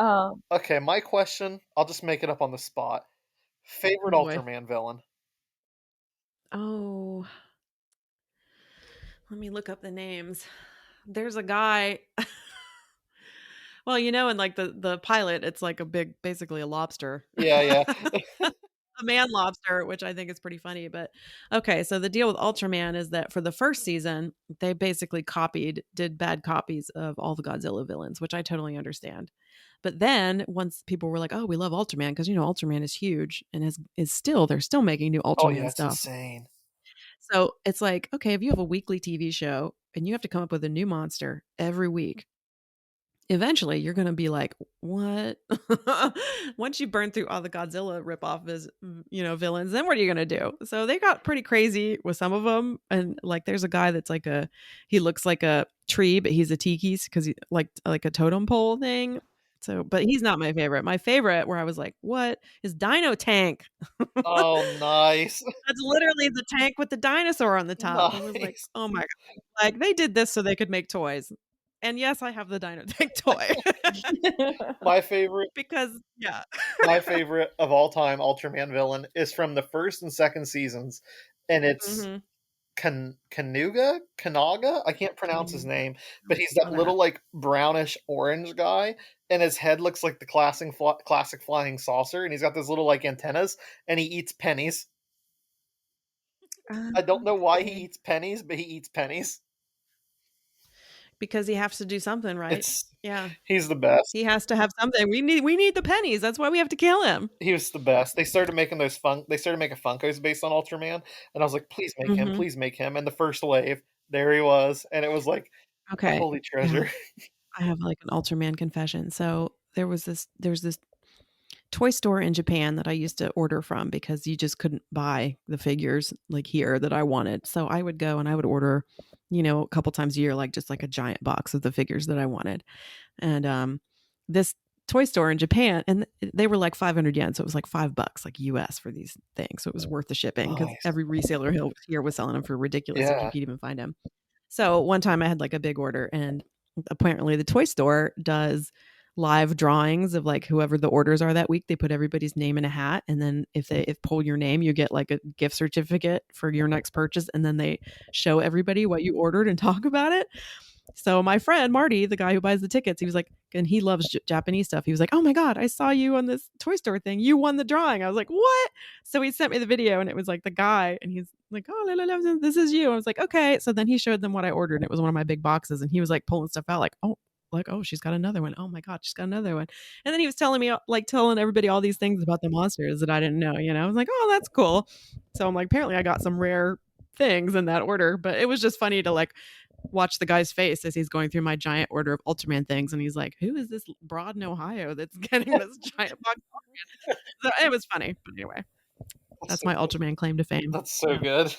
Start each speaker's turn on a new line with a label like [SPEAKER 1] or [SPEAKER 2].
[SPEAKER 1] Um,
[SPEAKER 2] Okay, my question, I'll just make it up on the spot. Favorite
[SPEAKER 1] oh boy.
[SPEAKER 2] Ultraman villain?
[SPEAKER 1] Oh, let me look up the names. There's a guy. Well, in like the pilot, it's like a big, basically a lobster.
[SPEAKER 2] Yeah, yeah.
[SPEAKER 1] A man lobster, which I think is pretty funny. But okay, so the deal with Ultraman is that for the first season, they basically did bad copies of all the Godzilla villains, which I totally understand. But then once people were like, "Oh, we love Ultraman," because Ultraman is huge and they're still making new
[SPEAKER 2] Oh, yeah,
[SPEAKER 1] Ultraman
[SPEAKER 2] it's
[SPEAKER 1] stuff.
[SPEAKER 2] insane.
[SPEAKER 1] So it's like, okay, if you have a weekly TV show and you have to come up with a new monster every week, eventually you're going to be like, what? Once you burn through all the Godzilla ripoff villains, then what are you going to do? So they got pretty crazy with some of them. And like, there's a guy that's he looks like a tree, but he's a tiki because he like a totem pole thing. So, but he's not my favorite. My favorite, where I was like, what is Dino Tank?
[SPEAKER 2] Oh, nice.
[SPEAKER 1] That's literally the tank with the dinosaur on the top. I was like,
[SPEAKER 2] Nice.
[SPEAKER 1] "Oh my god." Like, they did this so they could make toys. And yes, I have the Dino Tank toy.
[SPEAKER 2] My favorite
[SPEAKER 1] Because yeah.
[SPEAKER 2] my favorite of all time Ultraman villain is from the first and second seasons, and it's
[SPEAKER 1] Mhm.
[SPEAKER 2] Kanaga? I can't pronounce his
[SPEAKER 1] Mm,
[SPEAKER 2] name, but he's that
[SPEAKER 1] I'm gonna have
[SPEAKER 2] little, like, brownish orange guy, and his head looks like the classic flying saucer, and he's got those little, like, antennas, and he eats pennies. I don't know why he
[SPEAKER 1] okay.
[SPEAKER 2] eats pennies, but he eats pennies.
[SPEAKER 1] Because he has to do something, right?
[SPEAKER 2] It's
[SPEAKER 1] Yeah.
[SPEAKER 2] He's the best.
[SPEAKER 1] He has to have something. We need the pennies. That's why we have to kill him.
[SPEAKER 2] He was the best. They started making Funkos based on Ultraman, and I was like,
[SPEAKER 1] Mhm.
[SPEAKER 2] please make him." And the first wave, there he was, and it was like a
[SPEAKER 1] Okay.
[SPEAKER 2] holy
[SPEAKER 1] Yeah.
[SPEAKER 2] treasure.
[SPEAKER 1] I have, like, an Ultraman confession. So, there's this toy store in Japan that I used to order from because you just couldn't buy the figures like here that I wanted. So I would go and I would order, a couple times a year, like just like a giant box of the figures that I wanted. And this toy store in Japan, and they were like 500 yen. So it was like $5, like US for these things. So it was worth the shipping because
[SPEAKER 2] Nice.
[SPEAKER 1] every reseller here was selling them for ridiculous if you
[SPEAKER 2] Yeah.
[SPEAKER 1] could even find them. So one time I had like a big order, and apparently the toy store does live drawings of like whoever the orders are that week. They put everybody's name in a hat, and then if pull your name, you get like a gift certificate for your next purchase, and then they show everybody what you ordered and talk about it. So my friend Marty, the guy who buys the tickets, he was like, and he loves Japanese stuff. He was like, "Oh my god, I saw you on this toy store thing. You won the drawing." I was like, "What?" So he sent me the video, and it was like the guy, and he's like, "Oh, la, la, la, this is you." I was like, "Okay." So then he showed them what I ordered, and it was one of my big boxes, and he was like pulling stuff out, like, oh, she's got another one. Oh my god, she's got another one. And then he was telling me, like, telling everybody all these things about the monsters that I didn't know. I was like, "Oh, that's cool." So I'm like, apparently I got some rare things in that order, but it was just funny to like watch the guy's face as he's going through my giant order of Ultraman things, and he's like, "Who is this broad in Ohio that's getting this giant box of Ultraman?" So it was funny, but anyway,
[SPEAKER 2] That's
[SPEAKER 1] that's
[SPEAKER 2] so
[SPEAKER 1] my
[SPEAKER 2] good.
[SPEAKER 1] Ultraman claim to fame.
[SPEAKER 2] That's so
[SPEAKER 1] Yeah.
[SPEAKER 2] good.